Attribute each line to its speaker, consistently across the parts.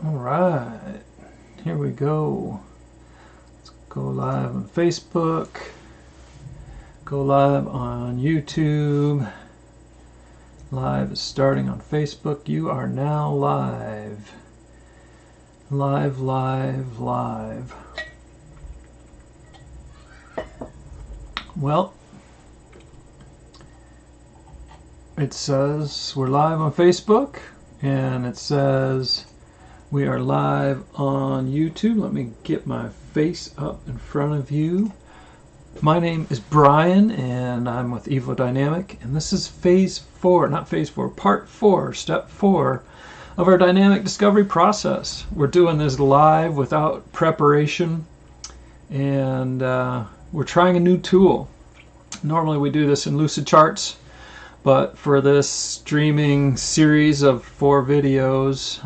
Speaker 1: All right, here we go. Let's go live on Facebook, go live on YouTube. Live is starting on Facebook. You are now live. Live, live, live. Well, it says we're live on Facebook, and it says we are live on YouTube. Let me get my face up in front of you. My name is Brian, and I'm with Evo Dynamic, and this is part 4, step 4 of our dynamic discovery process. We're doing this live without preparation, and we're trying a new tool. Normally we do this in Lucid Charts, but for this streaming series of 4 videos,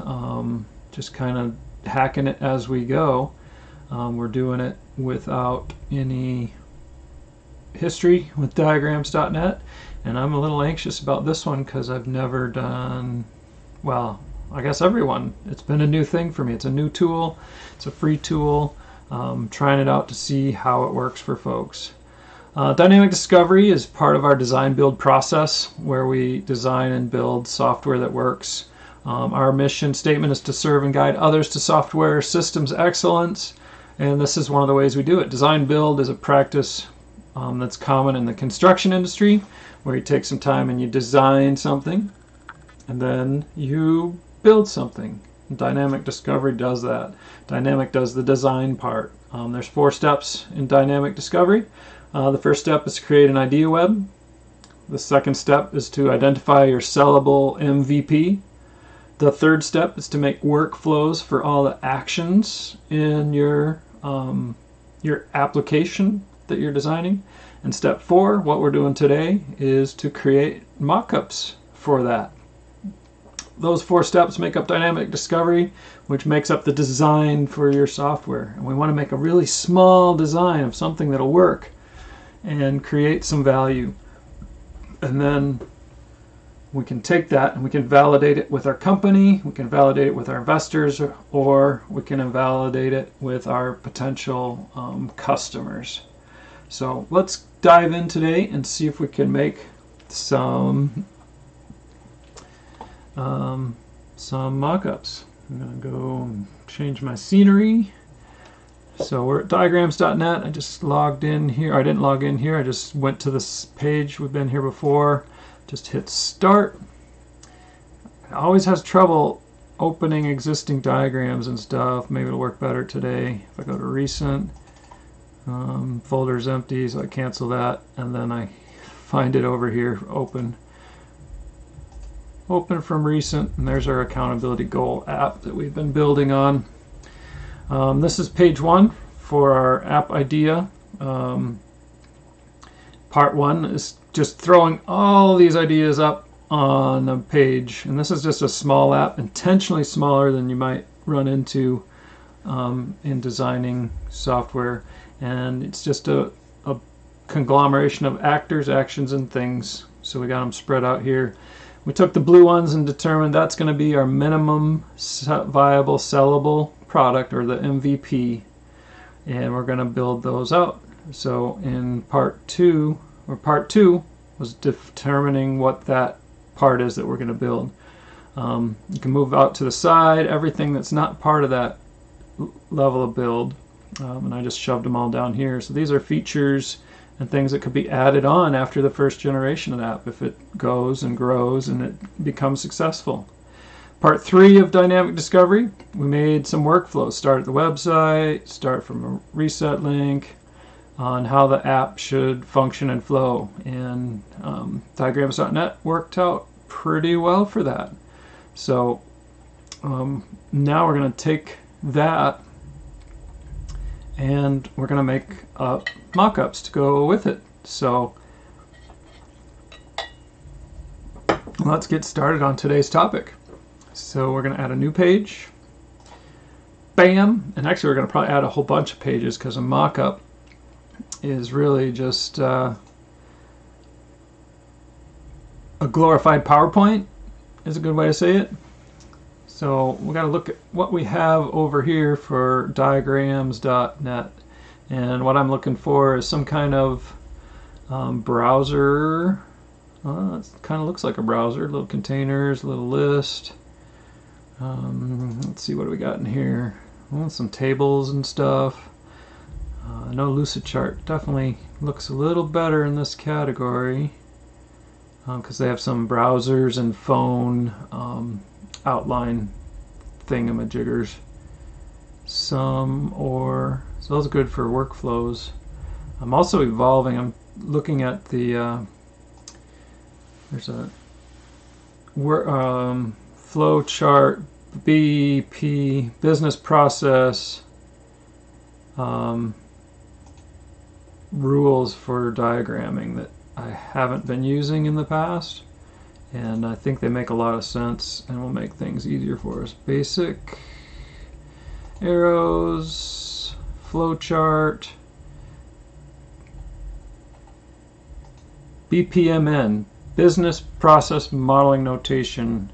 Speaker 1: just kind of hacking it as we go, we're doing it without any history with diagrams.net, and I'm a little anxious about this one because I've never done, well, I guess everyone, it's been a new thing for me. It's a new tool, it's a free tool, trying it out to see how it works for folks. Dynamic discovery is part of our design build process where we design and build software that works. Our mission statement is to serve and guide others to software systems excellence, and this is one of the ways we do it. Design build is a practice that's common in the construction industry, where you take some time and you design something and then you build something. Dynamic discovery does that. Dynamic does the design part. There's 4 steps in dynamic discovery. The first step is to create an idea web. The second step is to identify your sellable MVP. The third step is to make workflows for all the actions in your application that you're designing. And step 4, what we're doing today, is to create mockups for that. Those 4 steps make up dynamic discovery, which makes up the design for your software. And we want to make a really small design of something that'll work and create some value. And then we can take that and we can validate it with our company, we can validate it with our investors, or we can validate it with our potential customers. So let's dive in today and see if we can make some mock-ups. I'm going to go and change my scenery. So we're at diagrams.net. I just logged in here. I didn't log in here. I just went to this page. We've been here before. Just hit start. It always has trouble opening existing diagrams and stuff. Maybe it'll work better today. If I go to recent, folder's empty, so I cancel that, and then I find it over here, open from recent, and there's our accountability goal app that we've been building on. This is page 1 for our app idea. Part 1 is just throwing all these ideas up on a page, and this is just a small app, intentionally smaller than you might run into in designing software, and it's just a conglomeration of actors, actions, and things. So we got them spread out here. We took the blue ones and determined that's going to be our minimum viable sellable product, or the MVP, and we're going to build those out. So in part 2 was determining what that part is that we're going to build. You can move out to the side everything that's not part of that level of build, and I just shoved them all down here. So these are features and things that could be added on after the first generation of the app if it goes and grows and it becomes successful. Part 3 of dynamic discovery, we made some workflows. Start at the website, start from a reset link, on how the app should function and flow. And diagrams.net worked out pretty well for that. So now we're going to take that and we're going to make mock-ups to go with it. So let's get started on today's topic. So we're going to add a new page. Bam! And actually we're going to probably add a whole bunch of pages because a mock-up is really just a glorified PowerPoint is a good way to say it. So we got to look at what we have over here for diagrams.net, and what I'm looking for is some kind of browser. It kind of looks like a browser. Little containers, little list. Let's see, what do we got in here? Well, some tables and stuff. No Lucidchart. Definitely looks a little better in this category because they have some browsers and phone outline thingamajiggers. So those are good for workflows. I'm also evolving. I'm looking at the there's a flow chart, BP, business process rules for diagramming that I haven't been using in the past, and I think they make a lot of sense and will make things easier for us. Basic arrows, flow chart, BPMN, business process modeling notation,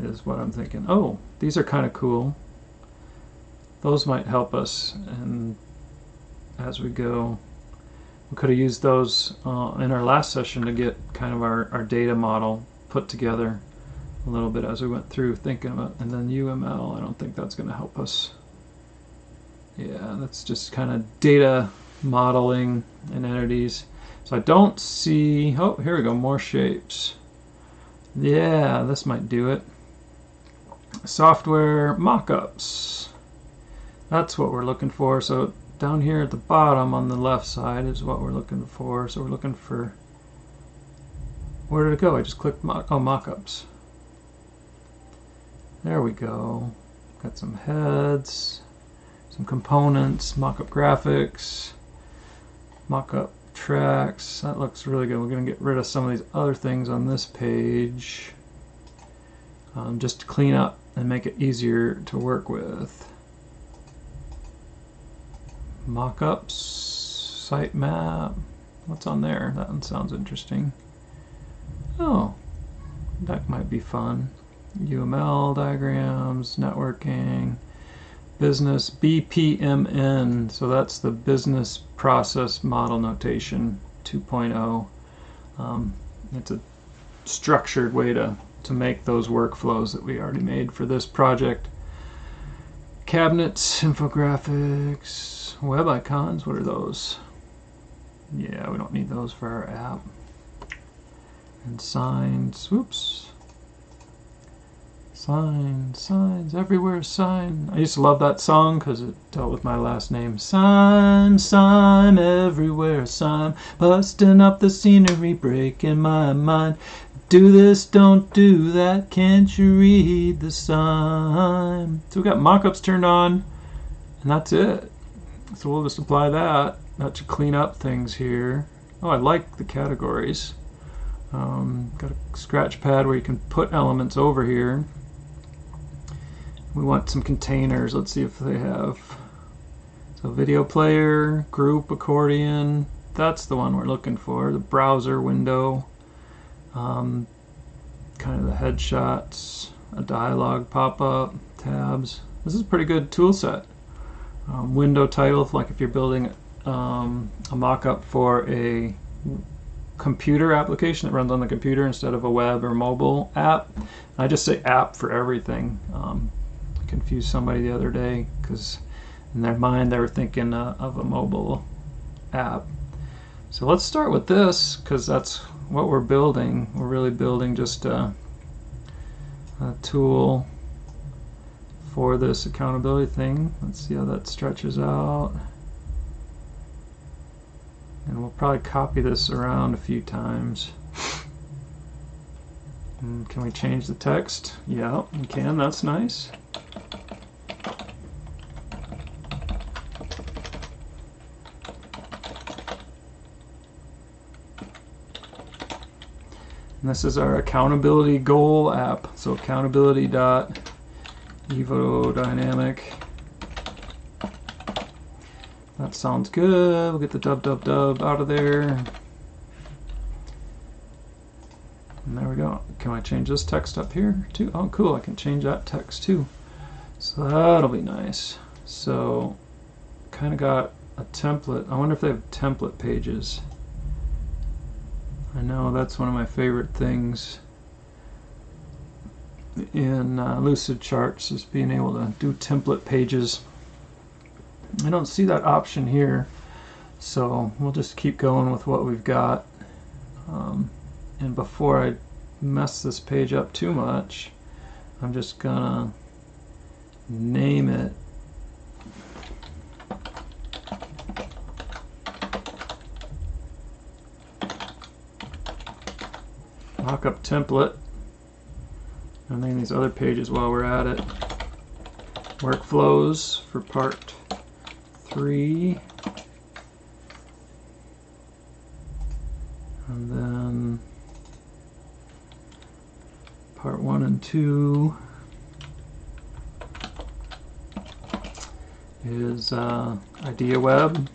Speaker 1: is what I'm thinking. Oh, these are kind of cool. Those might help us, and as we go, we could have used those in our last session to get kind of our data model put together a little bit as we went through thinking about. And then UML, I don't think that's going to help us. Yeah, that's just kind of data modeling and entities. So I don't see, oh, here we go, more shapes. Yeah, this might do it. Software mockups. That's what we're looking for. So down here at the bottom on the left side is what we're looking for. So we're looking for, where did it go? I just clicked mockups. There we go. Got some heads, some components, mockup graphics, mockup tracks. That looks really good. We're going to get rid of some of these other things on this page just to clean up and make it easier to work with. Mockups, sitemap. What's on there? That one sounds interesting. Oh, that might be fun. UML diagrams, networking, business, BPMN. So that's the business process model notation 2.0. It's a structured way to make those workflows that we already made for this project. Cabinets, infographics, web icons. What are those? Yeah, we don't need those for our app. And signs. Whoops. Signs everywhere, sign. I used to love that song because it dealt with my last name. Sign everywhere, sign. Busting up the scenery, breaking my mind. Do this, don't do that, can't you read the sign? So we got mockups turned on, and that's it. So we'll just apply that. That should clean up things here. Oh, I like the categories. Got a scratch pad where you can put elements over here. We want some containers. Let's see if they have. So video player, group, accordion. That's the one we're looking for. The browser window. Kind of the headshots. A dialog pop-up. Tabs. This is a pretty good tool set. Window title, like if you're building a mock-up for a computer application that runs on the computer instead of a web or mobile app. I just say app for everything. Confused somebody the other day because in their mind they were thinking of a mobile app. So let's start with this because that's what we're building. We're really building just a tool for this accountability thing. Let's see how that stretches out. And we'll probably copy this around a few times. And can we change the text? Yeah, we can. That's nice. And this is our accountability goal app. So accountability.evodynamic. That sounds good. We'll get the dub out of there. And there we go. Can I change this text up here too? Oh, cool. I can change that text too. So that'll be nice. So kind of got a template. I wonder if they have template pages. I know that's one of my favorite things in Lucid Charts, is being able to do template pages. I don't see that option here, so we'll just keep going with what we've got. And before I mess this page up too much, I'm just gonna name it Mockup Template. I'll name these other pages while we're at it. Workflows for part 3. And then part 1 and 2 is Idea Web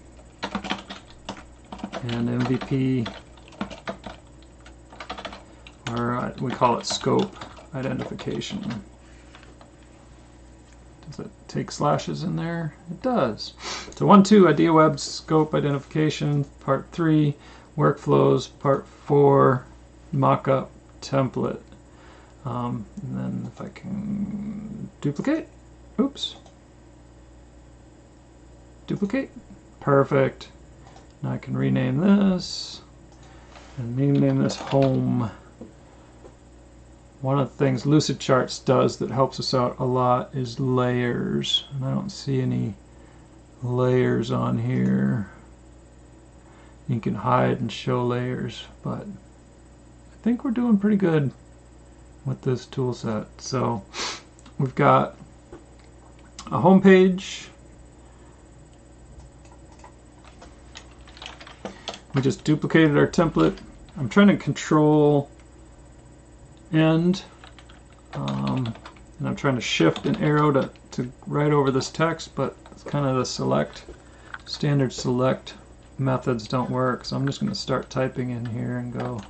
Speaker 1: and MVP, or we call it Scope Identification. Does it take slashes in there? It does. So 1, 2, Idea Web, Scope Identification, part 3, Workflows, part 4, Mockup Template. And then if I can duplicate, oops, duplicate, perfect. Now I can rename this and rename this Home. One of the things Lucid Charts does that helps us out a lot is layers, and I don't see any layers on here. You can hide and show layers, but I think we're doing pretty good with this tool set. So we've got a home page. We just duplicated our template. I'm trying to control end, and I'm trying to shift an arrow to right over this text, but it's kind of the standard select methods don't work. So I'm just going to start typing in here and go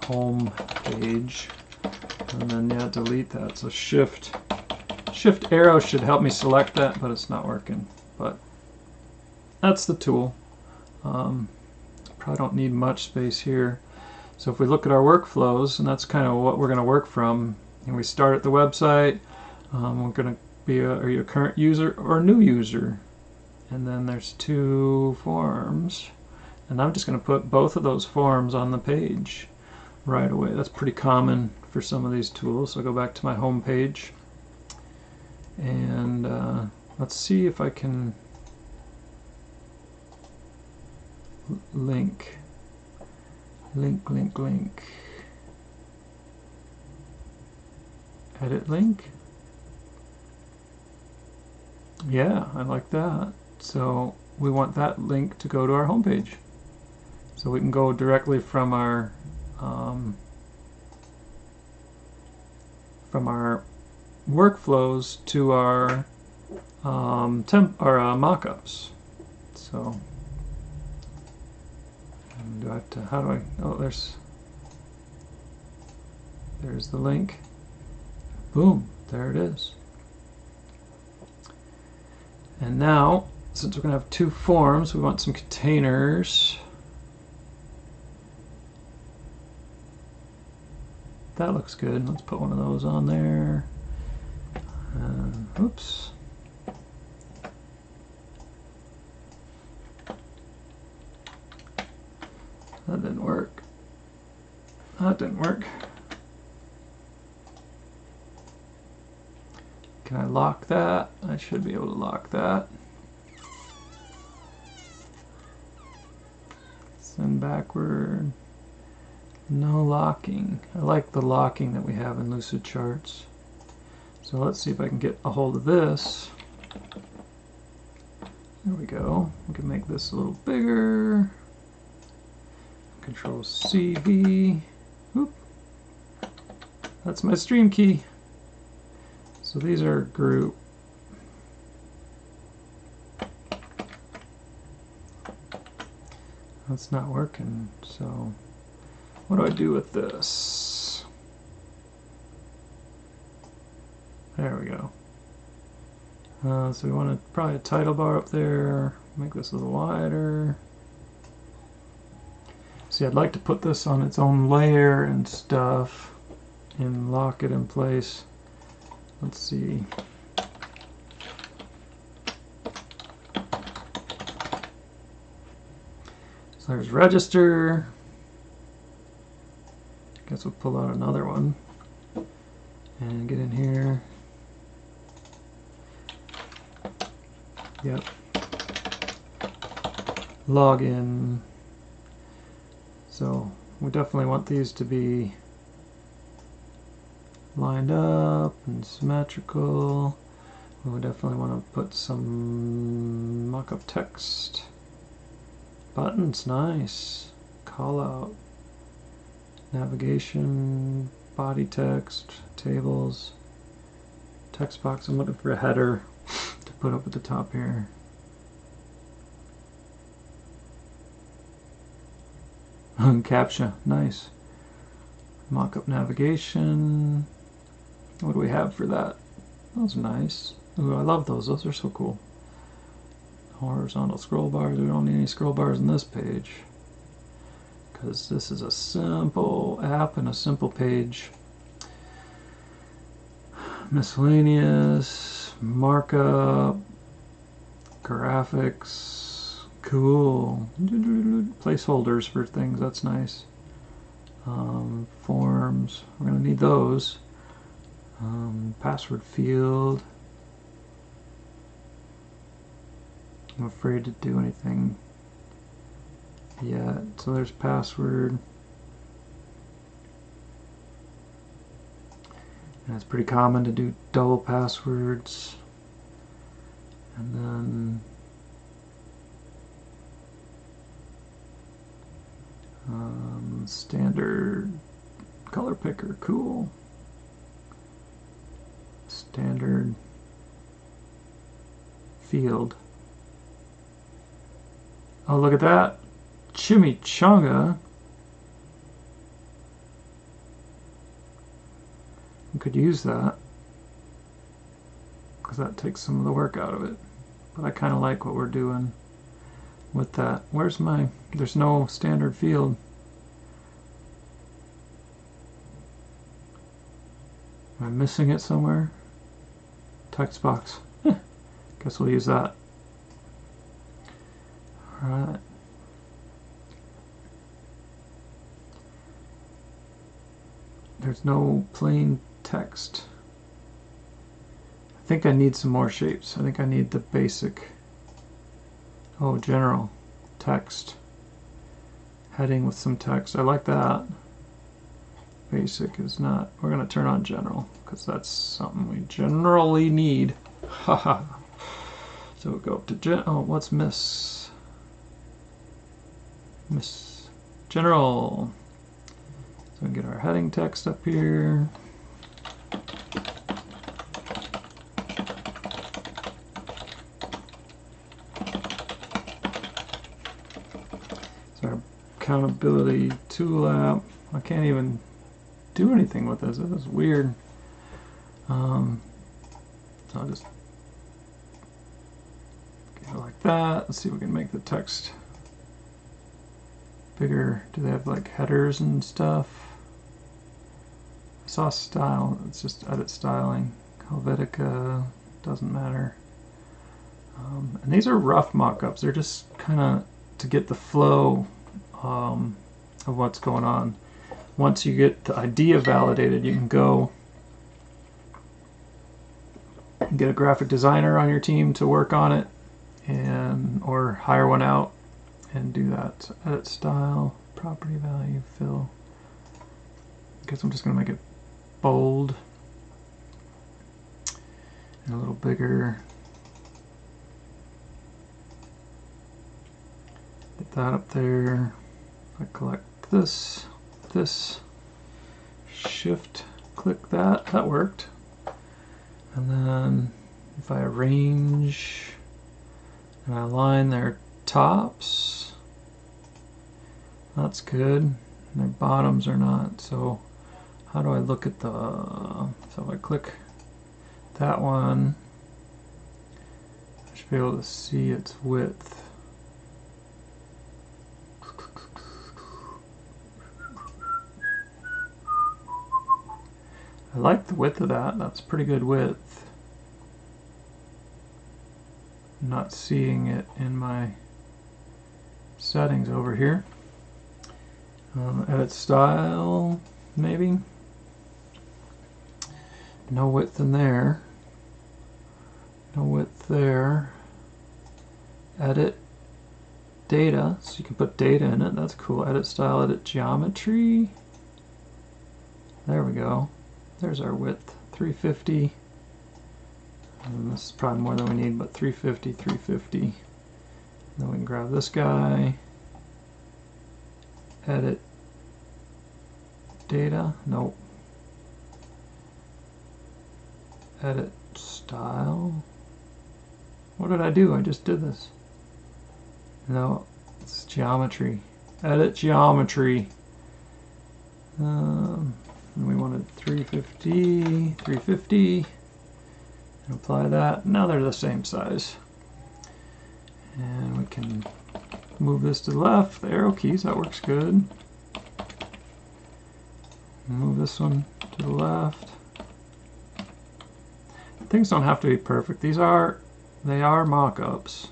Speaker 1: home page, and then yeah, delete that. So shift arrow should help me select that, but it's not working. But that's the tool. Probably don't need much space here. So if we look at our workflows, and that's kind of what we're going to work from, and we start at the website, we're going to be are you a current user or a new user? And then there's 2 forms, and I'm just going to put both of those forms on the page right away. That's pretty common for some of these tools. So I'll go back to my home page, and let's see if I can link. Edit link. Yeah, I like that. So we want that link to go to our home page. So we can go directly from our workflows to our mockups. So do I have to, how do I, oh, there's the link. Boom, there it is. And now, since we're going to have 2 forms, we want some containers. That looks good. Let's put one of those on there. Oops. That didn't work. That didn't work. Can I lock that? I should be able to lock that. Send backward. No locking. I like the locking that we have in Lucid Charts. So let's see if I can get a hold of this. There we go. We can make this a little bigger. Control CV. Oop. That's my stream key. So these are group. That's not working. So what do I do with this? There we go. So we want to probably a title bar up there. Make this a little wider. See, I'd like to put this on its own layer and stuff and lock it in place. Let's see. So there's register. Guess we'll pull out another one and get in here. Yep. Login. So we definitely want these to be lined up and symmetrical. We definitely want to put some mockup text. Buttons, nice. Call out. Navigation, body text, tables, text box. I'm looking for a header to put up at the top here. Captcha, nice. Mockup navigation. What do we have for that? Those are nice. Ooh, I love those. Those are so cool. Horizontal scroll bars. We don't need any scroll bars on this page because this is a simple app and a simple page. Miscellaneous, markup, graphics, cool. Placeholders for things, that's nice. Forms, we're going to need those. Password field. I'm afraid to do anything yet. So there's password. And it's pretty common to do double passwords. And then standard color picker, cool. Standard field. Oh, look at that. Chimichanga. We could use that because that takes some of the work out of it. But I kind of like what we're doing with that. Where's my... There's no standard field. Am I missing it somewhere? Text box. Guess we'll use that. Alright. There's no plain text. I think I need some more shapes. I think I need the basic. Oh, general text. Heading with some text. I like that. Basic is not. We're going to turn on general because that's something we generally need. Haha. So we'll go up to oh, what's miss? Miss general. So we get our heading text up here. So our accountability tool app. I can't even do anything with this. This is weird. So I'll just get it like that. Let's see if we can make the text bigger. Do they have like headers and stuff? I saw style. It's just edit styling. Helvetica, doesn't matter. And these are rough mock-ups. They're just kind of to get the flow of what's going on. Once you get the idea validated, you can go and get a graphic designer on your team to work on it, and or hire one out and do that. So edit style, property value, fill. I guess I'm just going to make it bold and a little bigger. Get that up there. If I collect this, shift click that, that worked. And then if I arrange and I align their tops, That's good. Their bottoms are not. So how do I look at the... So if I click that one, I should be able to see its width. I like the width of that. That's pretty good width. I'm not seeing it in my settings over here. Edit style, maybe. No width in there. No width there. Edit data, so you can put data in it. That's cool. Edit style, edit geometry. There we go. There's our width, 350. And this is probably more than we need, but 350, 350. Then we can grab this guy. Edit data. Nope. Edit style. What did I do? I just did this. No, it's geometry. Edit geometry. We wanted 350, 350. And apply that. Now they're the same size. And we can move this to the left. The arrow keys, that works good. Move this one to the left. Things don't have to be perfect. They are mock-ups.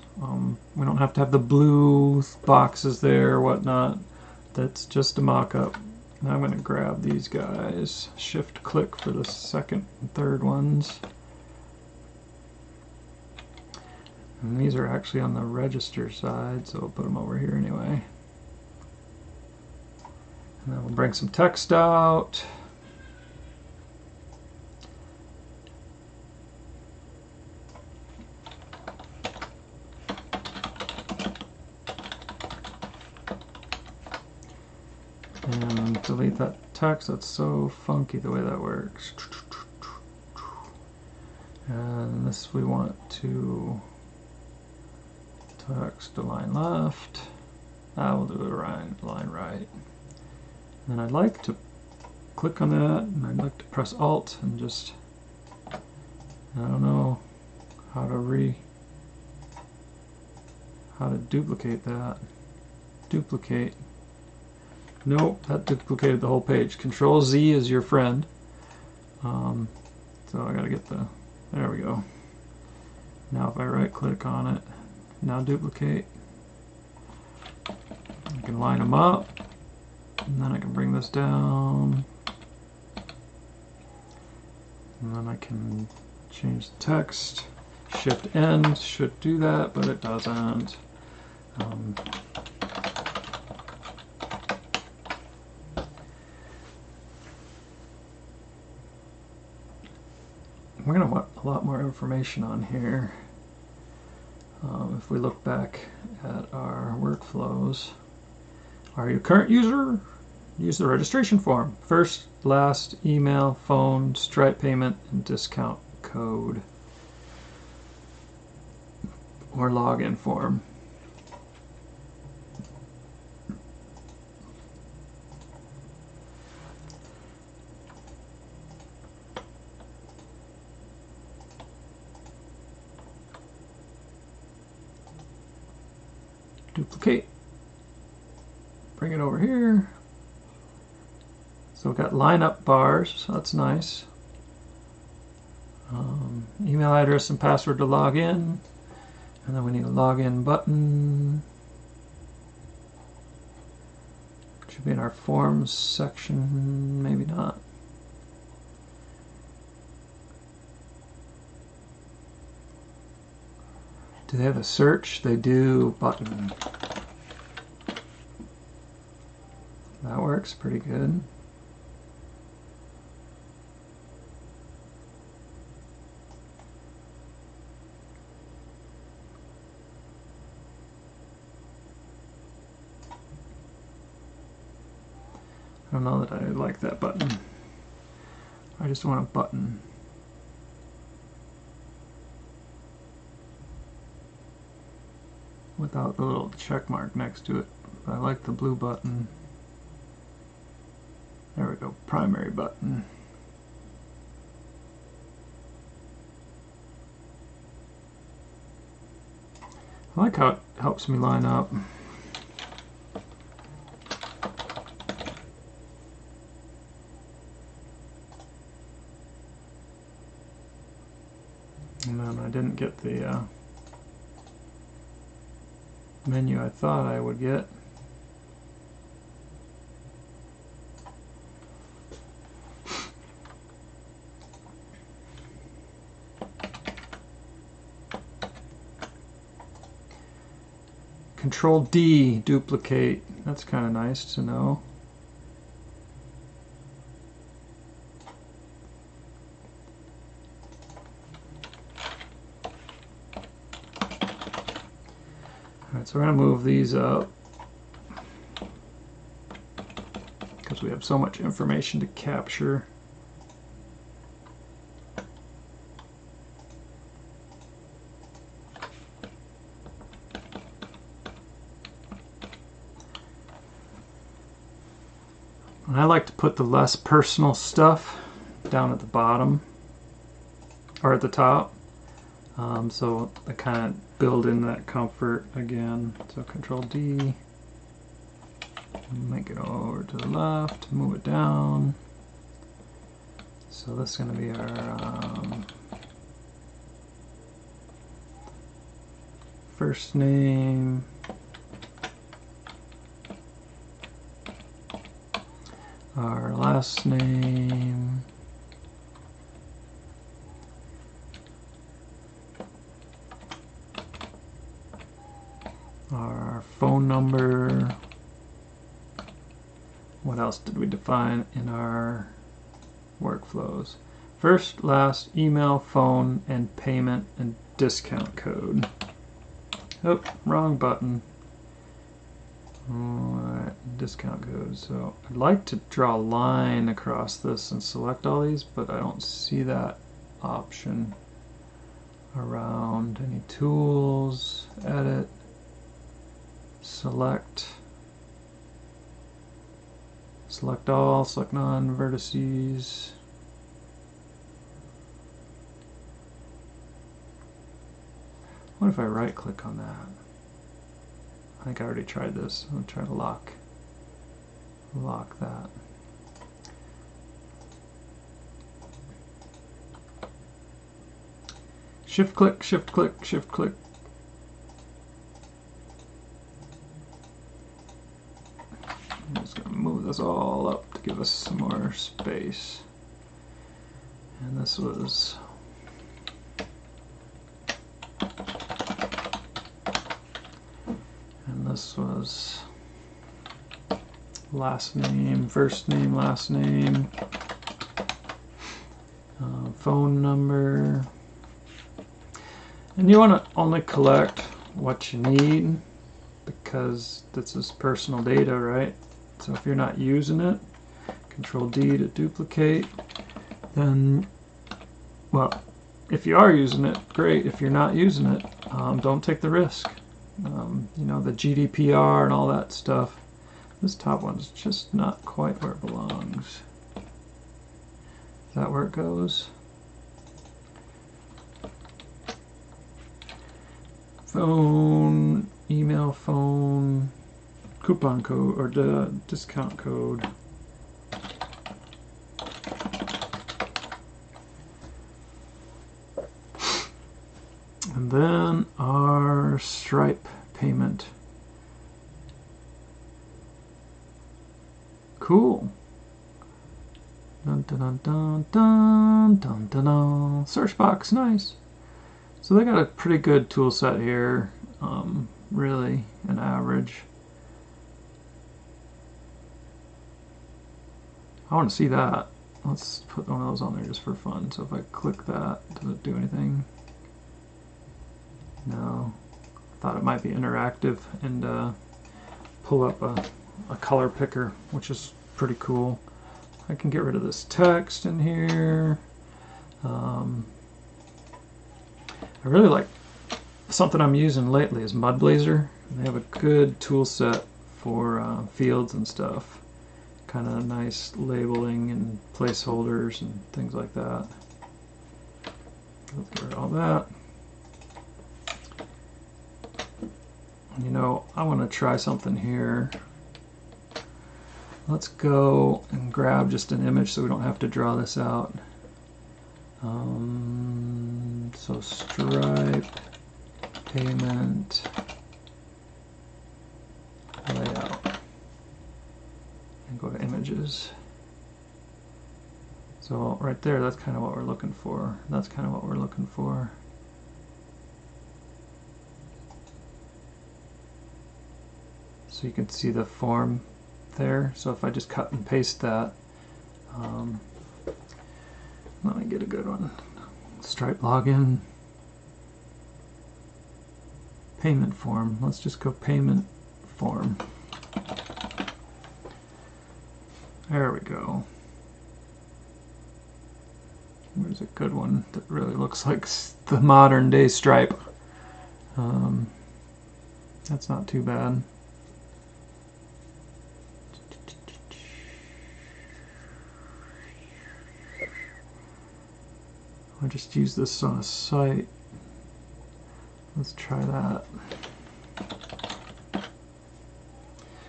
Speaker 1: We don't have to have the blue boxes there or whatnot. That's just a mock-up. Now I'm going to grab these guys. Shift click for the second and third ones. And these are actually on the register side, so we'll put them over here anyway. And then we'll bring some text out. And delete that text. That's so funky the way that works. And this we want to text align left. We'll do a line right. And I'd like to click on that, and I'd like to press Alt and just, I don't know how to duplicate that. Duplicate. Nope, that duplicated the whole page. Control Z is your friend. So I gotta get there we go. Now if I right click on it, now duplicate. I can line them up, and then I can bring this down. And then I can change the text. Shift N should do that, but it doesn't. We're going to want a lot more information on here. If we look back at our workflows, are you a current user? Use the registration form. First, last, email, phone, Stripe payment, and discount code. Or login form. Duplicate. Bring it over here. So we've got lineup bars, so that's nice. Email address and password to log in. And then we need a login button. Should be in our forms section, maybe not. Do they have a search? They do. Button. That works pretty good. I don't know that I like that button. I just want a button. Without the little check mark next to it. but I like the blue button. There we go, primary button. I like how it helps me line up. And then I didn't get the menu I thought I would get. Control D, duplicate. That's kind of nice to know. Alright, so we're going to move these up because we have so much information to capture. And I like to put the less personal stuff down at the bottom or at the top, so I kind of build in that comfort again. So Control D, make it over to the left, move it down. So this is going to be our first name, our last name, our phone number. What else did we define in our workflows? First, last, email, phone, and payment and discount code. Oh, wrong button. Alright, discount code. So I'd like to draw a line across this and select all these, but I don't see that option around. Any tools, edit, select all, select none, vertices. What if I right click on that? I think I already tried this. I'll try to lock that. Shift click, shift click, shift click. I'm just going to move this all up to give us some more space. And this was last name, first name, last name, phone number. And you want to only collect what you need because this is personal data, right? So if you're not using it, Control D to duplicate, then, well, if you are using it, great. If you're not using it, don't take the risk. You know, the GDPR and all that stuff. This top one's just not quite where it belongs. Is that where it goes? Phone, email, phone, coupon code, or the discount code. And then our Stripe payment. Cool. Dun, dun, dun, dun, dun, dun, dun, dun. Search box, nice. So they got a pretty good tool set here, really an average. I want to see that. Let's put one of those on there just for fun. So if I click that, does it do anything? No. I thought it might be interactive and pull up a color picker, which is pretty cool. I can get rid of this text in here. I really like something I'm using lately is Mud Blazer. They have a good tool set for fields and stuff. Kind of nice labeling and placeholders and things like that. Go through all that. You know, I want to try something here. Let's go and grab just an image so we don't have to draw this out. So Stripe, payment, layout, and go to images. So right there, that's kind of what we're looking for. That's kind of what we're looking for. So you can see the form there. So if I just cut and paste that, let me get a good one. Stripe login, payment form. Let's just go payment form. There we go. There's a good one that really looks like the modern day Stripe. That's not too bad. I just used this on a site. Let's try that.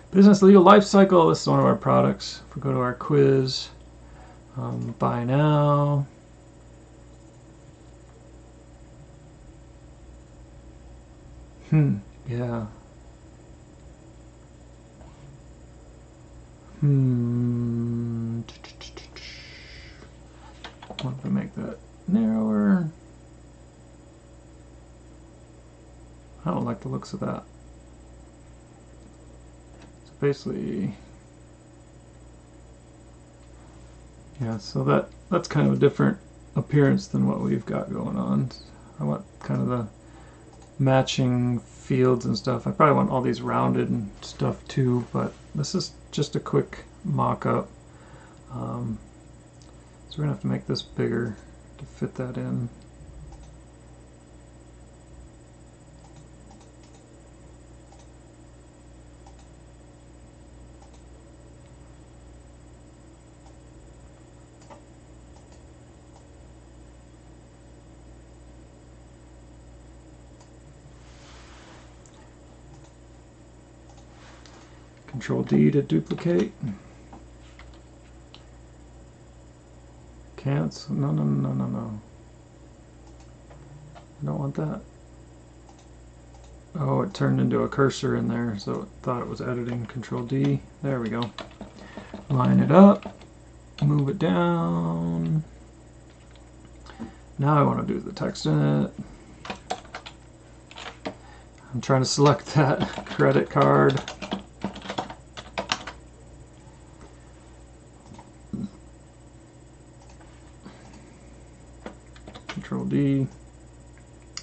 Speaker 1: Business Legal Life Cycle. This is one of our products. If we go to our quiz, buy now. Yeah. What if we make that narrower? I don't like the looks of that. So basically, yeah, so that's kind of a different appearance than what we've got going on. I want kind of the matching fields and stuff. I probably want all these rounded and stuff too, but this is just a quick mock-up. So we're gonna have to make this bigger to fit that in. Control D to duplicate. Cancel. No. I don't want that. Oh, it turned into a cursor in there, so it thought it was editing. Control D. There we go. Line it up. Move it down. Now I want to do the text in it. I'm trying to select that credit card. Control D.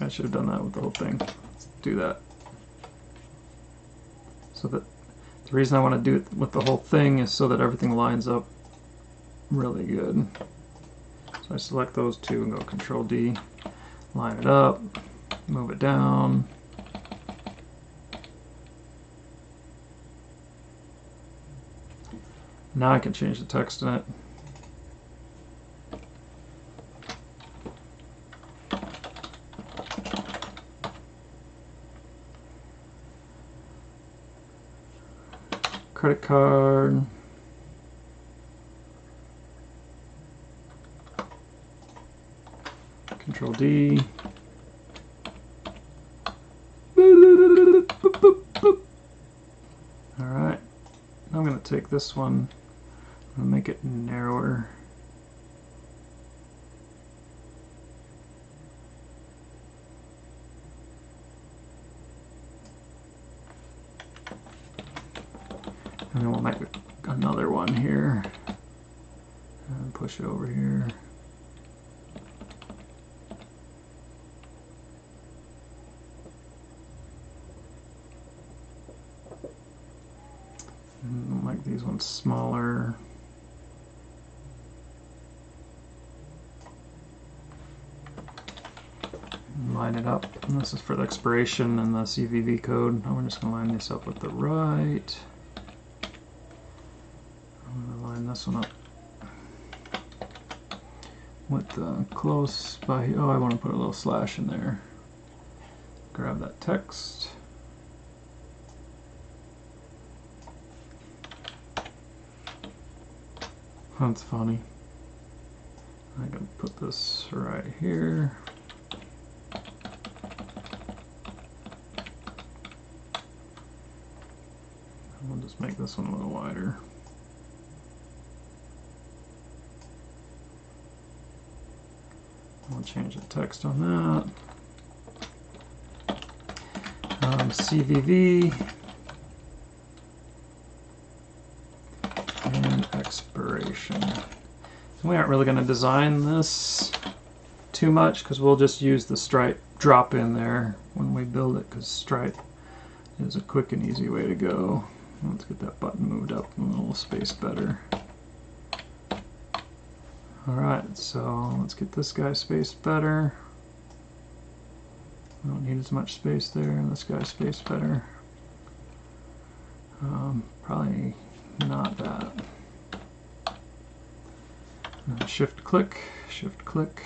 Speaker 1: I should have done that with the whole thing. Let's do that. So that the reason I want to do it with the whole thing is so that everything lines up really good. So I select those two and go Control D, line it up, move it down. Now I can change the text in it. Credit card. Control D. All right. I'm going to take this one and make it narrower. And then we'll make another one here and push it over here. And we'll make these ones smaller. And line it up. And this is for the expiration and the CVV code. Now we're just going to line this up with the right. I'm going to line this one up with the close by. Oh, I want to put a little slash in there. Grab that text. That's funny. I can put this right here. We'll just make this one a little wider. We'll change the text on that. CVV and expiration. We aren't really going to design this too much because we'll just use the stripe drop in there when we build it, because stripe is a quick and easy way to go. Let's get that button moved up a little space better. Alright, so let's get this guy spaced better. We don't need as much space there. This guy's spaced better. Probably not that. Shift click, shift click.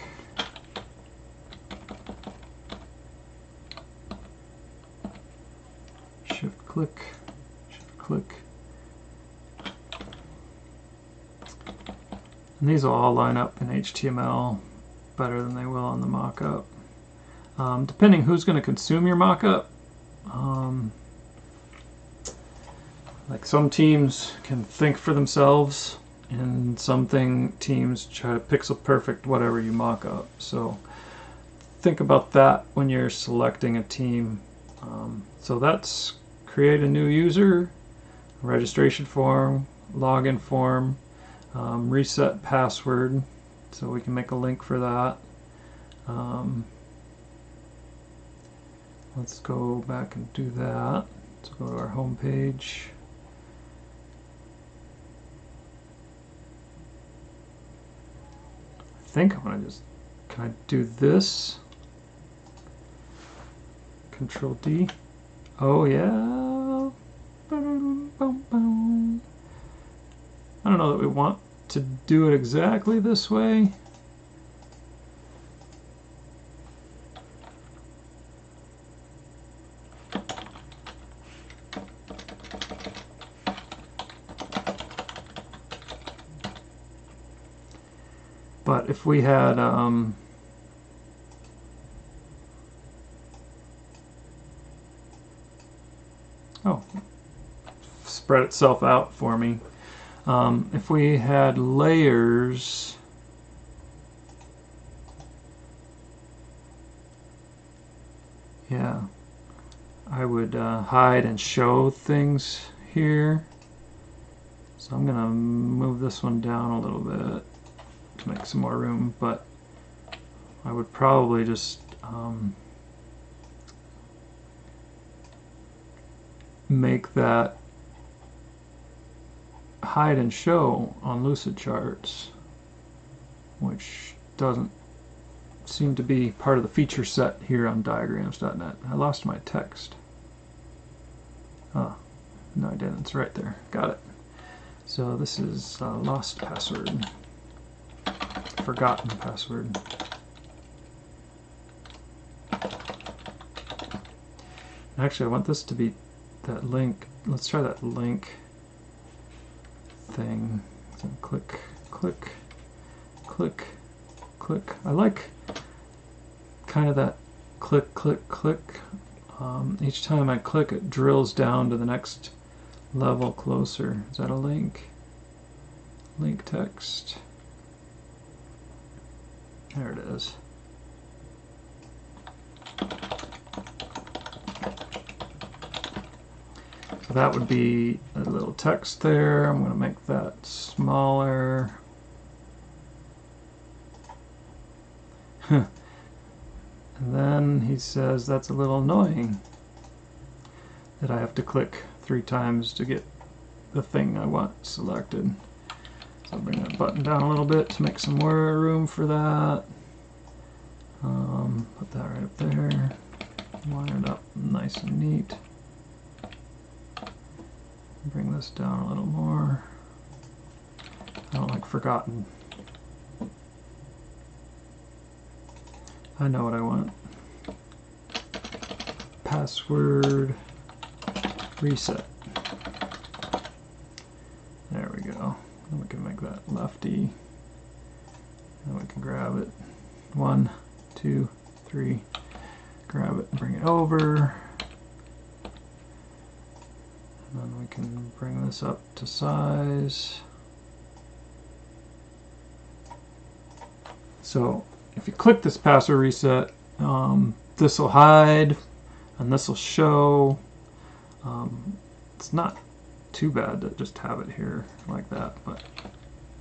Speaker 1: Shift click, shift click. And these will all line up in HTML better than they will on the mockup. Depending who's going to consume your mockup. Like some teams can think for themselves, and some teams try to pixel perfect whatever you mock up. So think about that when you're selecting a team. So that's create a new user, registration form, login form, reset password, so we can make a link for that. Let's go back and do that. Let's go to our home page. I think I'm going to just, can I do this? Control D. Oh yeah. I don't know that we want to do it exactly this way. But if we had spread itself out for me. If we had layers, yeah, I would hide and show things here. So I'm gonna move this one down a little bit to make some more room, but I would probably just make that hide and show on Lucid Charts, which doesn't seem to be part of the feature set here on diagrams.net. I lost my text. Oh, no I didn't, it's right there. Got it. So this is lost password. Forgotten password. Actually, I want this to be that link. Let's try that link thing. So click, click, click, click. I like kind of that click, click, click. Each time I click, it drills down to the next level closer. Is that a link? Link text. There it is. So that would be a little text there. I'm going to make that smaller. And then he says that's a little annoying that I have to click 3 times to get the thing I want selected. So I'll bring that button down a little bit to make some more room for that. Put that right up there. Line it up nice and neat. Bring this down a little more. like forgotten. I know what I want. Password reset. There we go. And we can make that lefty. And we can grab it. 1, 2, 3. Grab it and bring it over. And then we can bring this up to size. So if you click this password reset, this will hide and this will show. It's not too bad to just have it here like that, but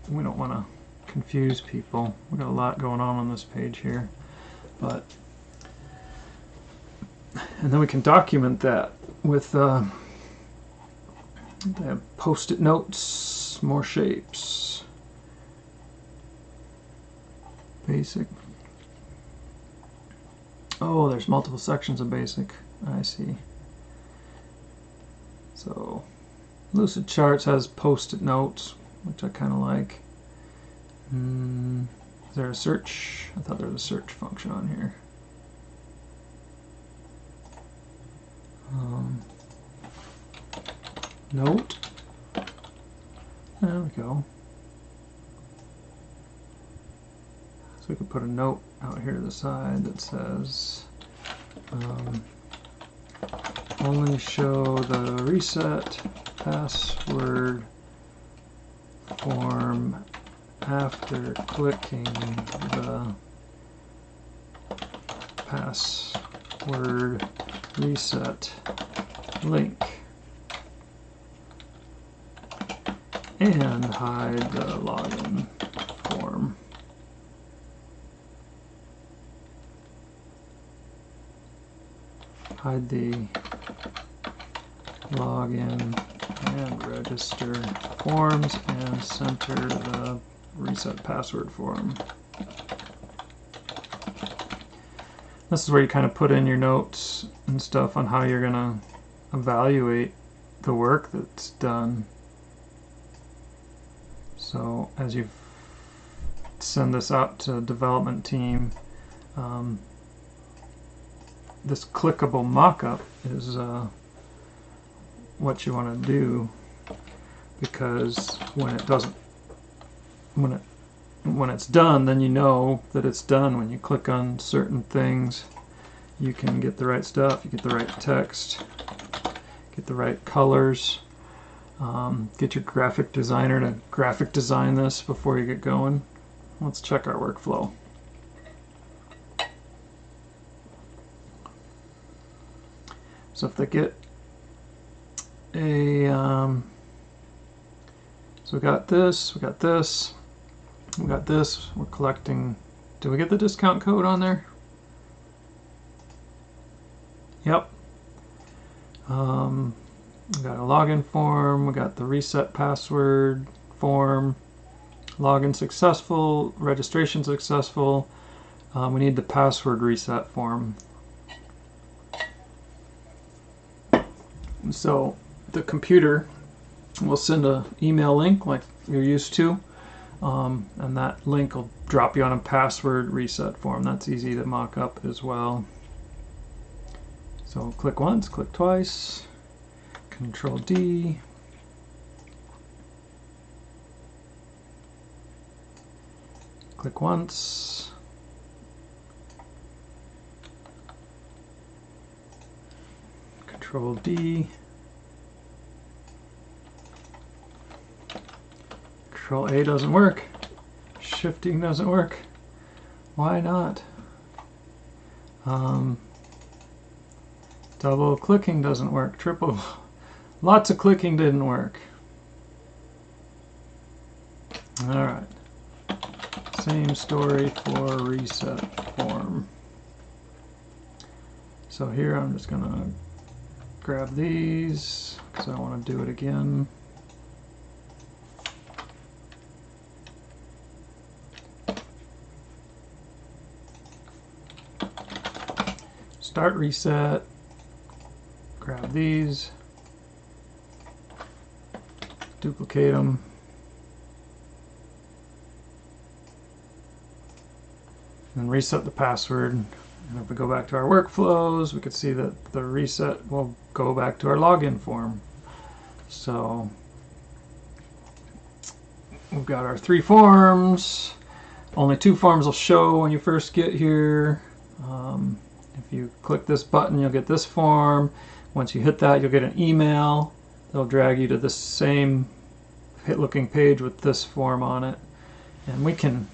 Speaker 1: we don't want to confuse people. We've got a lot going on this page here, but and then we can document that with the post-it notes, more shapes, basic. Oh, there's multiple sections of basic. I see. So Lucid Charts has post-it notes, which I kind of like. Is there a search? I thought there was a search function on here. Note. There we go. So we could put a note out here to the side that says only show the reset password form after clicking the password reset link and hide the login form. Hide the login and register forms and center the reset password form. This is where you kind of put in your notes and stuff on how you're going to evaluate the work that's done. So as you send this out to the development team, this clickable mockup is what you want to do, because when it's done, then you know that it's done. When you click on certain things, you can get the right stuff, you get the right text, get the right colors, get your graphic designer to graphic design this before you get going. Let's check our workflow. So if they get a, so we got this, we got this, we got this, we're collecting, did we get the discount code on there? Yep. We got a login form, we got the reset password form, login successful, registration successful, we need the password reset form. So the computer will send an email link like you're used to, and that link will drop you on a password reset form. That's easy to mock up as well. So click once, click twice, Control D. Click once. Control D. Control A doesn't work. Shifting doesn't work. Why not? Double clicking doesn't work. Triple. Lots of clicking didn't work. Alright. Same story for reset form. So here I'm just going to grab these because I want to do it again. Start reset. Grab these. Duplicate them. and reset the password. And if we go back to our workflows, we can see that the reset will go back to our login form. So we've got our 3 forms. Only 2 forms will show when you first get here. If you click this button, you'll get this form. Once you hit that, you'll get an email. They'll drag you to the same looking page with this form on it. And we can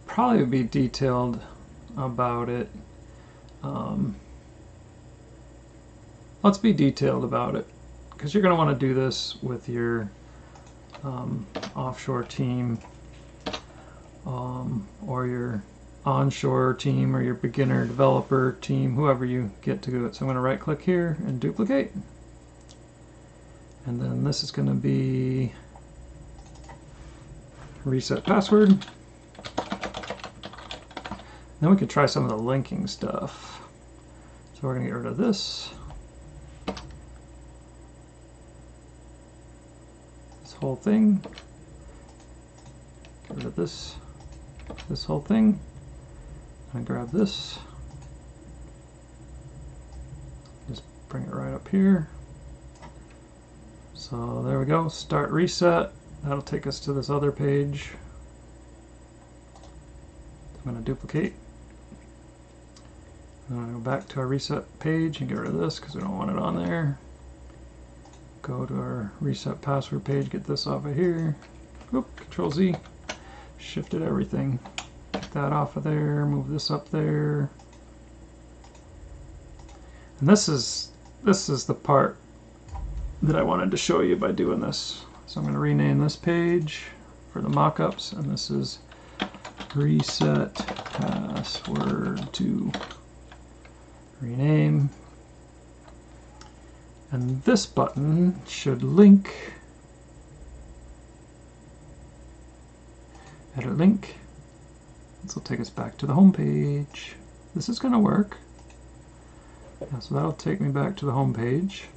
Speaker 1: probably be detailed about it. Let's be detailed about it, because you're going to want to do this with your offshore team, or your onshore team, or your beginner developer team, whoever you get to do it. So I'm going to right click here and duplicate, and then this is going to be reset password. Then we can try some of the linking stuff. So we're going to get rid of this whole thing, get rid of this whole thing, and grab this, just bring it right up here. So there we go, start reset. That'll take us to this other page. I'm going to duplicate. I'm going to go back to our reset page and get rid of this because we don't want it on there. Go to our reset password page, get this off of here. Oop, Control Z, shifted everything. Get that off of there, move this up there. And this is the part that I wanted to show you by doing this. So I'm going to rename this page for the mockups, and this is reset password to rename. And this button should link, edit link. This will take us back to the home page. This is going to work. Yeah, so that'll take me back to the home page.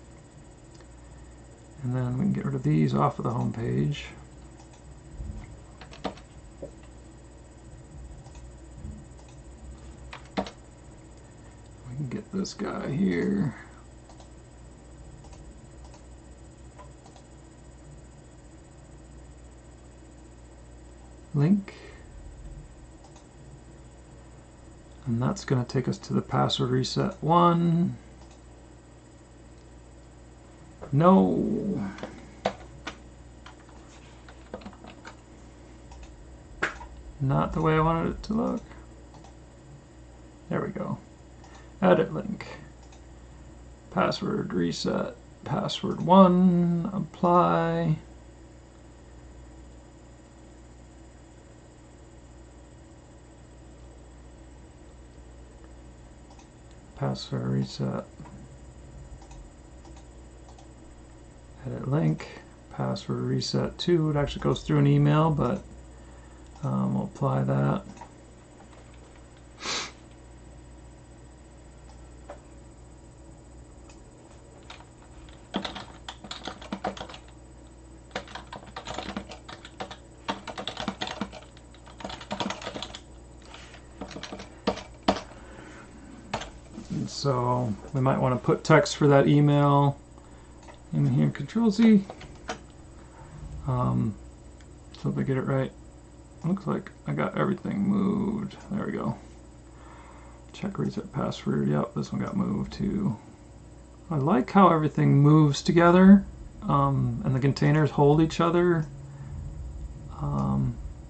Speaker 1: And then we can get rid of these off of the home page. We can get this guy here. Link, and that's going to take us to the password reset 1. No, not the way I wanted it to look. There we go. Edit link, password reset, password 1, apply. Password reset, edit link, password reset 2. It actually goes through an email, but we'll apply that. So we might want to put text for that email in here, Control Z. So if I get it right, looks like I got everything moved. There we go. Check reset password. Yep, this one got moved too. I like how everything moves together, and the containers hold each other.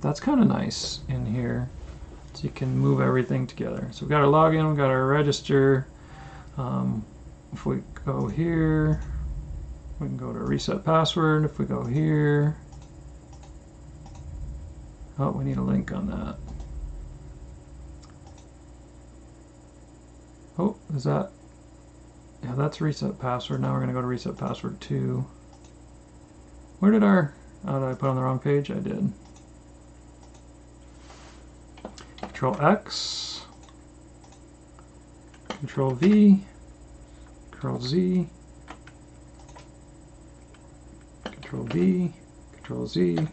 Speaker 1: That's kind of nice in here. So you can move everything together. So we've got our login, we've got our register. If we go here, we can go to reset password. If we go here, oh, we need a link on that. Oh, is that? Yeah, that's reset password. Now we're going to go to reset password 2. Where did our, oh, did I put on the wrong page? I did. Control X, Control V, Control Z, Control V, Control Z.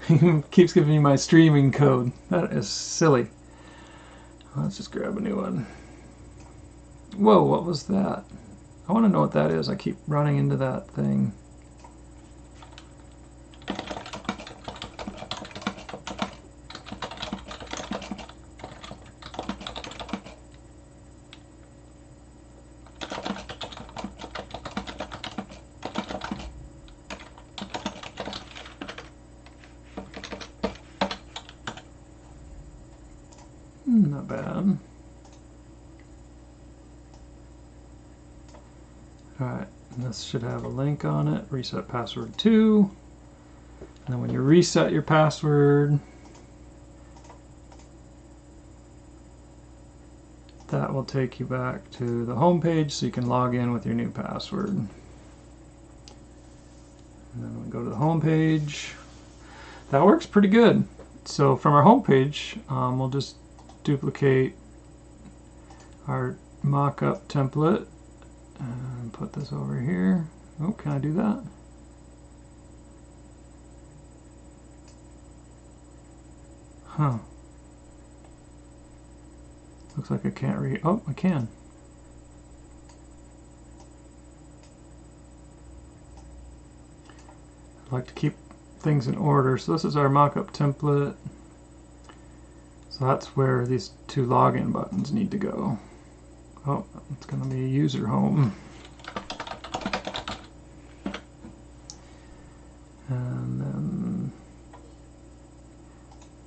Speaker 1: He keeps giving me my streaming code. That is silly. Let's just grab a new one. Whoa, what was that? I want to know what that is. I keep running into that thing. Not bad. Alright, this should have a link on it. Reset password 2. And then when you reset your password, that will take you back to the home page so you can log in with your new password. And then we go to the home page. That works pretty good. So from our home page, we'll just duplicate our mock-up template and put this over here. Oh, can I do that? Huh. Looks like I can't read. Oh, I can. I like to keep things in order. So this is our mock-up template. So that's where these two login buttons need to go. Oh, it's going to be user home. And then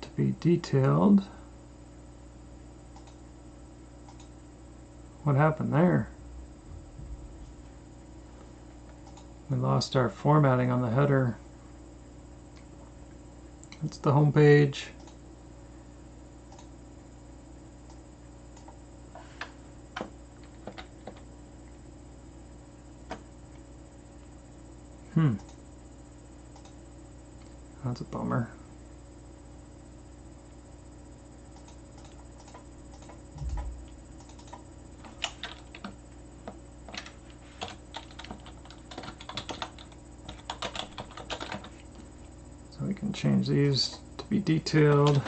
Speaker 1: to be detailed. What happened there? We lost our formatting on the header. That's the home page. That's a bummer. So we can change these to be detailed.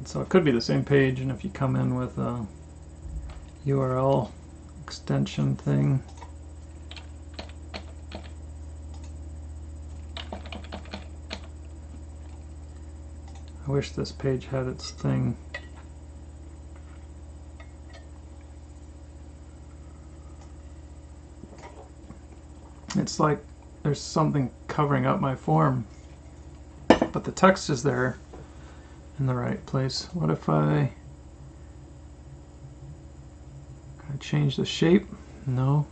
Speaker 1: So it could be the same page, and if you come in with a URL extension thing, I wish this page had its thing. It's like there's something covering up my form, but the text is there in the right place. What if I change the shape? No.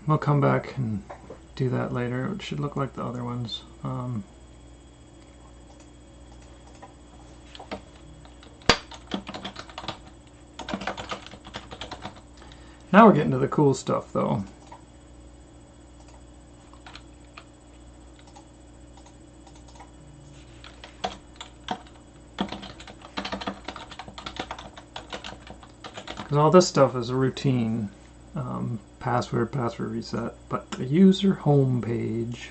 Speaker 1: We'll come back and do that later. It should look like the other ones. Now we're getting to the cool stuff, though. Because all this stuff is a routine. Password reset. But the user home page.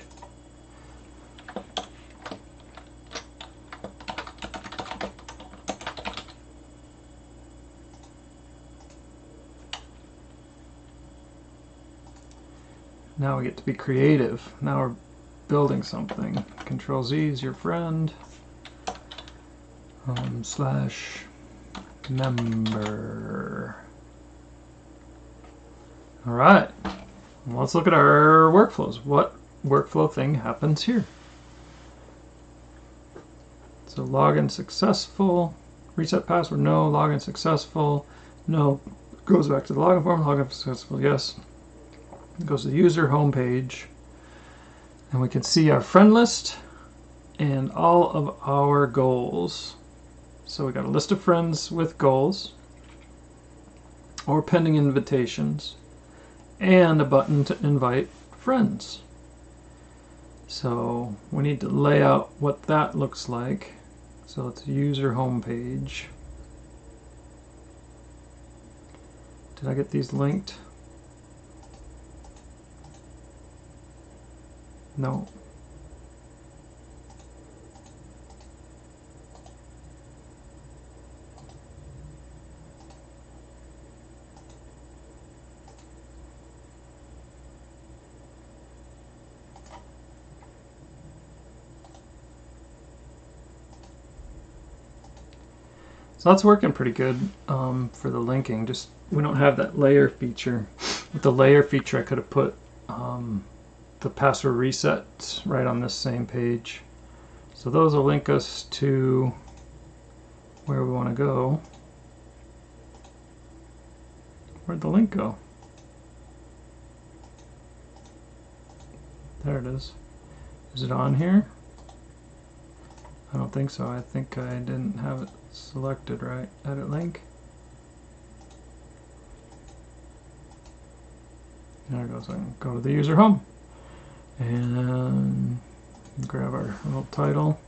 Speaker 1: Now we get to be creative. Now we're building something. Control Z is your friend. Slash member. All right. Let's look at our workflows. What workflow thing happens here? So login successful. Reset password, no. Login successful, no. Goes back to the login form. Login successful, yes. Goes to the user homepage, and we can see our friend list and all of our goals. So we got a list of friends with goals, or pending invitations, and a button to invite friends. So we need to lay out what that looks like. So it's user homepage. Did I get these linked? No. So that's working pretty good for the linking. Just we don't have that layer feature. With the layer feature, I could have put the password reset right on this same page. So those will link us to where we want to go. Where'd the link go? There it is. Is it on here? I don't think so. I think I didn't have it selected right. Edit link. There it goes. I can go to the user home and grab our little title.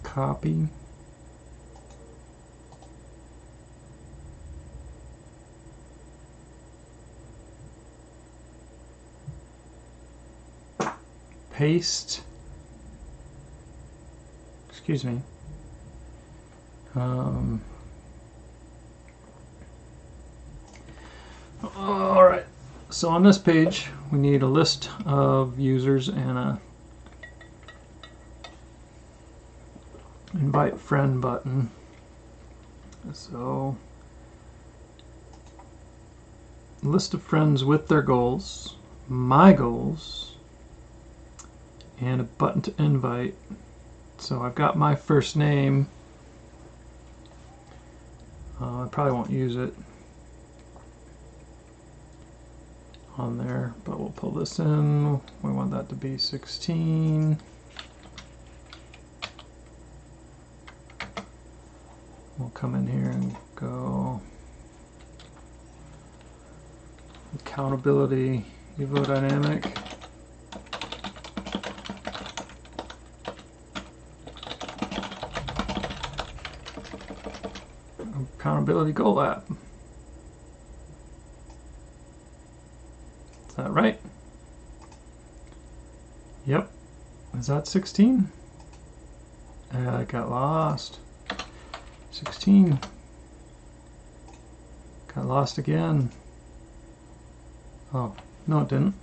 Speaker 1: Copy. Paste. Excuse me. All right. So on this page, we need a list of users and a invite friend button. So list of friends with their goals, my goals, and a button to invite. So I've got my first name. I probably won't use it on there, but we'll pull this in. We want that to be 16. We'll come in here and go accountability, Evo dynamic. Accountability goal app. Is that right? Yep. Is that 16? I got lost. 16. Got lost again. Oh, no it didn't.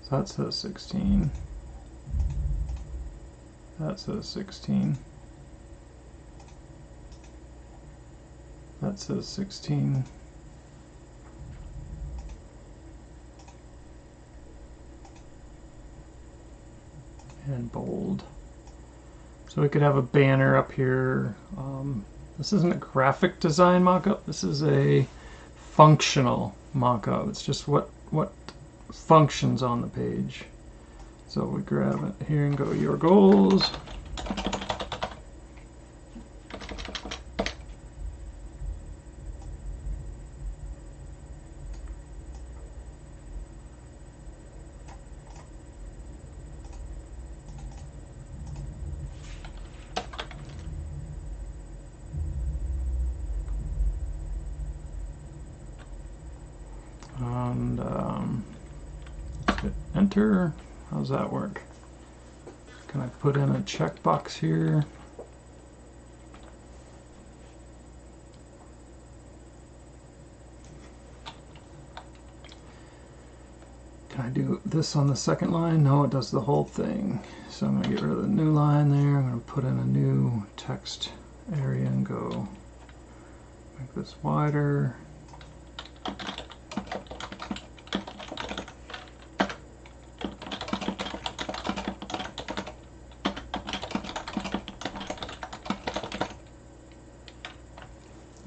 Speaker 1: So that says 16. That says 16. That says 16. And bold. So we could have a banner up here. This isn't a graphic design mockup. This is a functional mockup. It's just what functions on the page. So we grab it here and go your goals. And let's hit enter. How's that work? Can I put in a checkbox here? Can I do this on the second line? No, it does the whole thing. So I'm going to get rid of the new line there. I'm going to put in a new text area and go make this wider.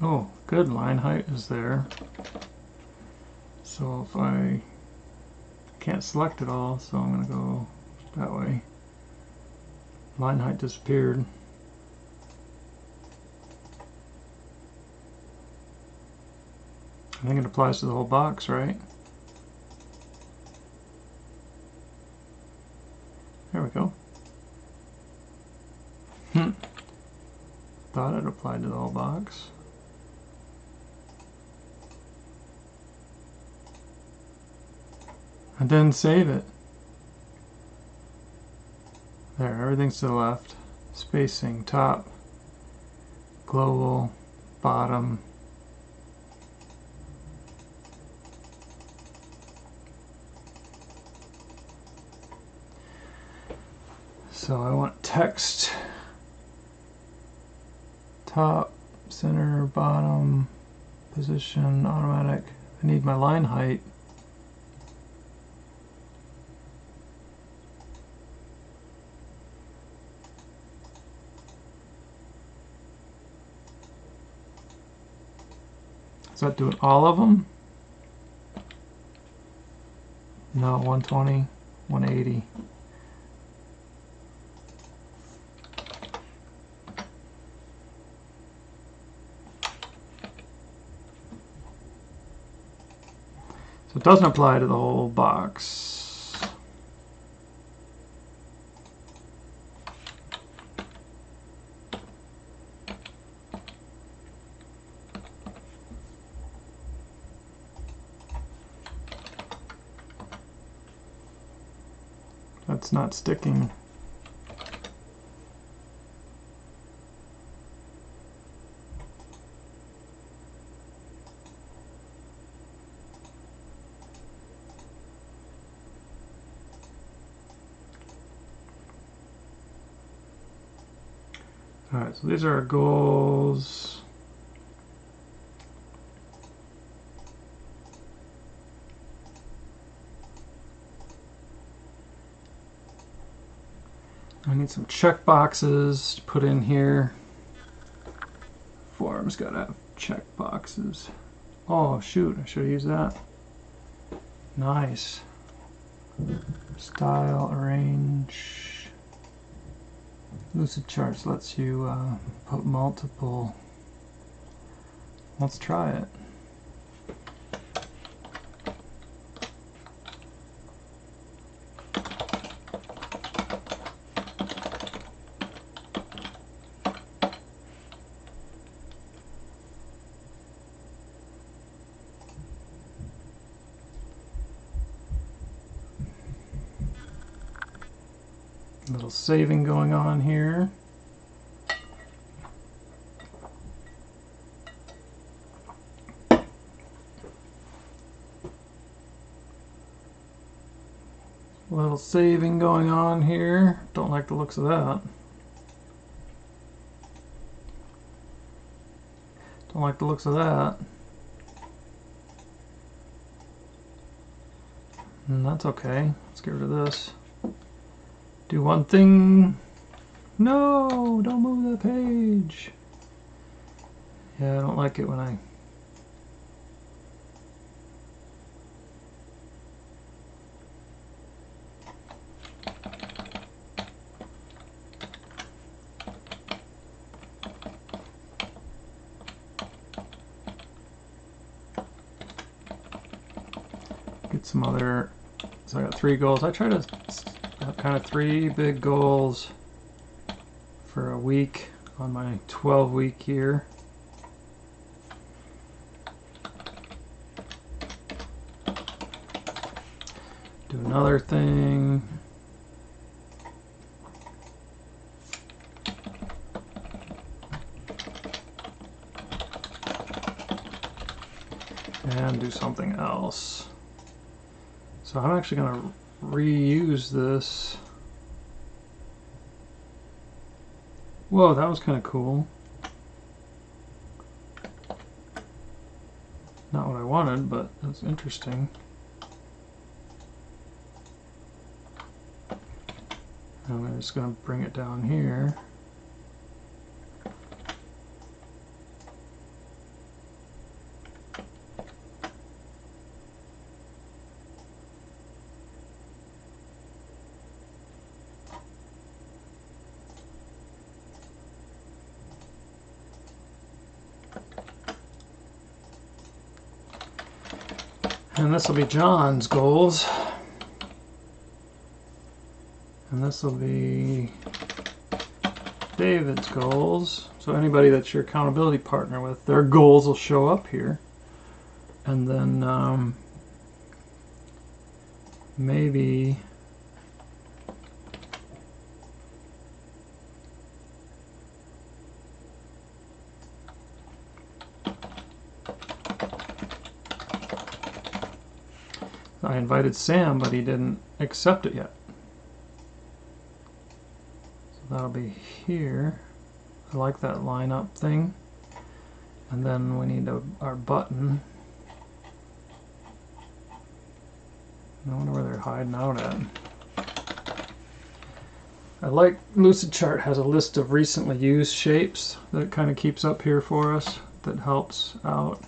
Speaker 1: Oh, good, line height is there. So if I can't select it all, so I'm going to go that way. Line height disappeared. I think it applies to the whole box, right? There we go. Thought it applied to the whole box. I didn't save it. There, everything's to the left. Spacing, top, global, bottom. So I want text, top, center, bottom, position, automatic. I need my line height. Is that doing all of them? No, 120, 180. So it doesn't apply to the whole box. That's not sticking. Alright, so these are our goals. I need some check boxes to put in here. Form's gotta have check boxes. Oh shoot, I should have used that. Nice. Style, arrange. Lucid Charts lets you put multiple. Let's try it. A little saving going on here. A little saving going on here. Don't like the looks of that. Don't like the looks of that. And that's okay. Let's get rid of this. Do one thing. No, don't move the page. Yeah, I don't like it when I get some other. So I got 3 goals. I try to have kind of 3 big goals for a week on my 12-week year. Do another thing. And do something else. So I'm actually going to reuse this. Whoa, that was kind of cool. Not what I wanted, but that's interesting. I'm just going to bring it down here. And this will be John's goals. And this will be David's goals. So anybody that's your accountability partner with, their goals will show up here. And then maybe I invited Sam, but he didn't accept it yet. So that'll be here. I like that lineup thing. And then we need our button. I wonder where they're hiding out at. I like Lucidchart has a list of recently used shapes that it kind of keeps up here for us that helps out.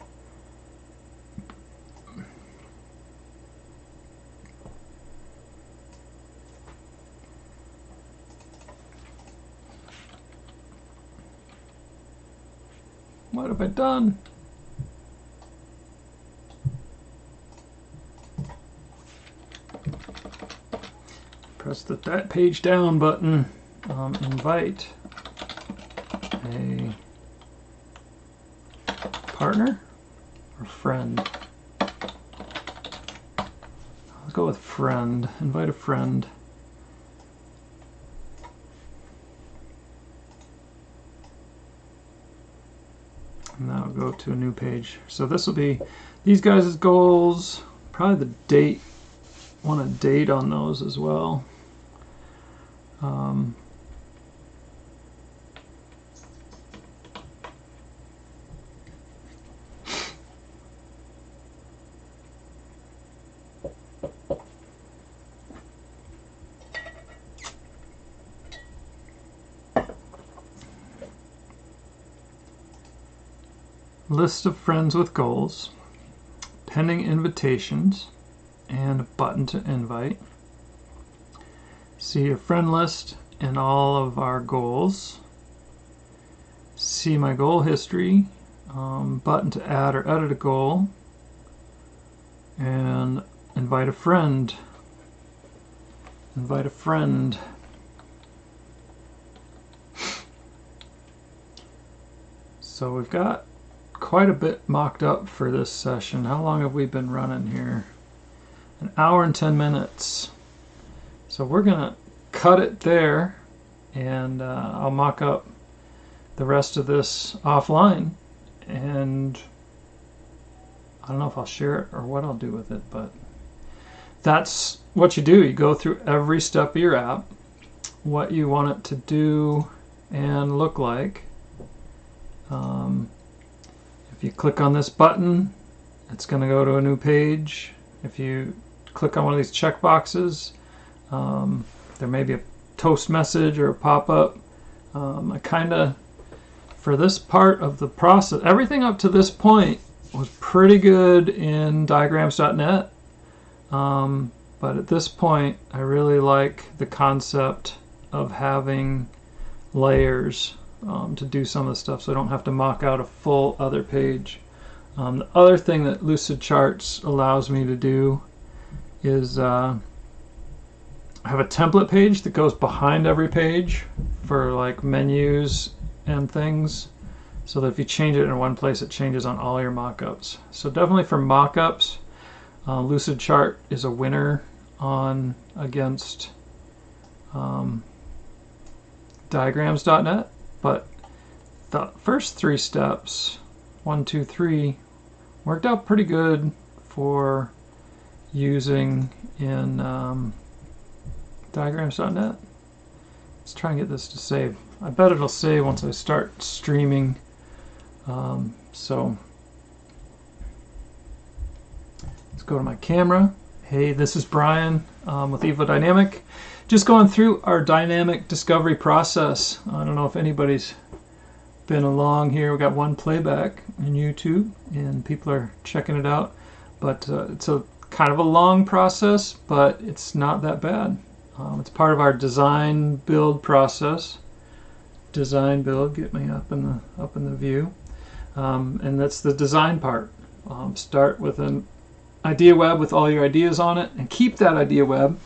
Speaker 1: What have I done? Press the page down button. Invite a partner or friend. Let's go with friend. Invite a friend. And that'll go to a new page. So this will be these guys' goals. Probably the date. Want a date on those as well. List of friends with goals, pending invitations, and a button to invite. See your friend list and all of our goals. See my goal history, button to add or edit a goal, and invite a friend. Invite a friend. So we've got quite a bit mocked up for this session. How long have we been running here? An hour and 10 minutes. So we're gonna cut it there, and I'll mock up the rest of this offline, and I don't know if I'll share it or what I'll do with it, but that's what you do. You go through every step of your app, what you want it to do and look like. If you click on this button, it's going to go to a new page. If you click on one of these check boxes, there may be a toast message or a pop-up. I kind of, for this part of the process, everything up to this point was pretty good in diagrams.net, but at this point I really like the concept of having layers to do some of the stuff, so I don't have to mock out a full other page. The other thing that Lucidcharts allows me to do is have a template page that goes behind every page for like menus and things, so that if you change it in one place, it changes on all your mockups. So definitely for mockups, Lucidchart is a winner on against diagrams.net. But the first three steps, 1, 2, 3, worked out pretty good for using in diagrams.net. Let's try and get this to save. I bet it'll save once I start streaming. So let's go to my camera. Hey, this is Brian with Evo Dynamic. Just going through our dynamic discovery process. I don't know if anybody's been along here. We got one playback in YouTube and people are checking it out, but it's a kind of a long process, but it's not that bad. It's part of our design build process. Design build, get me up in the view, and that's the design part. Start with a idea web with all your ideas on it and keep that idea web.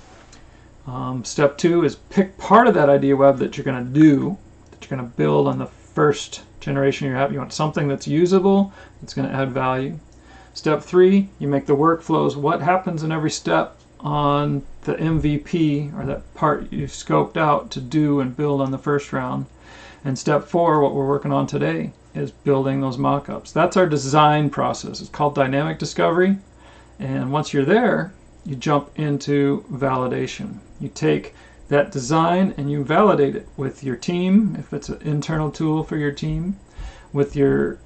Speaker 1: Step 2 is pick part of that idea web that you're going to do, that you're going to build on the first generation you have. You want something that's usable, that's going to add value. Step 3, you make the workflows. What happens in every step on the MVP, or that part you've scoped out to do and build on the first round. And step 4, what we're working on today, is building those mock-ups. That's our design process. It's called dynamic discovery. And once you're there, you jump into validation. You take that design and you validate it with your team, if it's an internal tool for your team, with your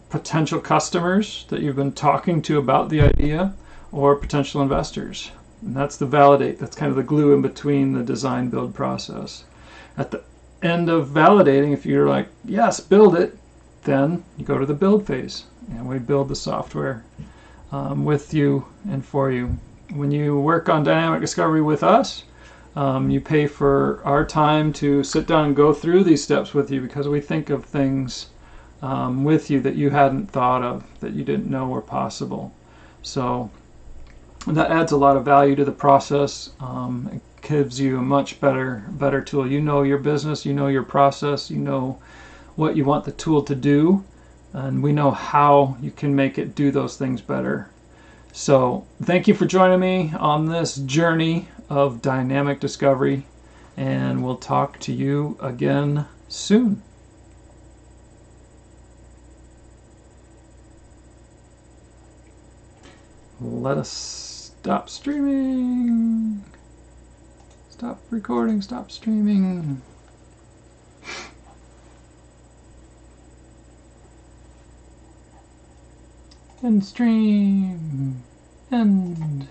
Speaker 1: potential customers that you've been talking to about the idea, or potential investors. And that's the validate. That's kind of the glue in between the design build process. At the end of validating, if you're like, yes, build it, then you go to the build phase, and we build the software with you and for you. When you work on dynamic discovery with us, you pay for our time to sit down and go through these steps with you, because we think of things with you that you hadn't thought of, that you didn't know were possible. So that adds a lot of value to the process. It gives you a much better tool. You know your business, you know your process, you know what you want the tool to do, and we know how you can make it do those things better. So thank you for joining me on this journey of dynamic discovery, and we'll talk to you again soon. Let us stop streaming. Stop recording, stop streaming. End stream. End.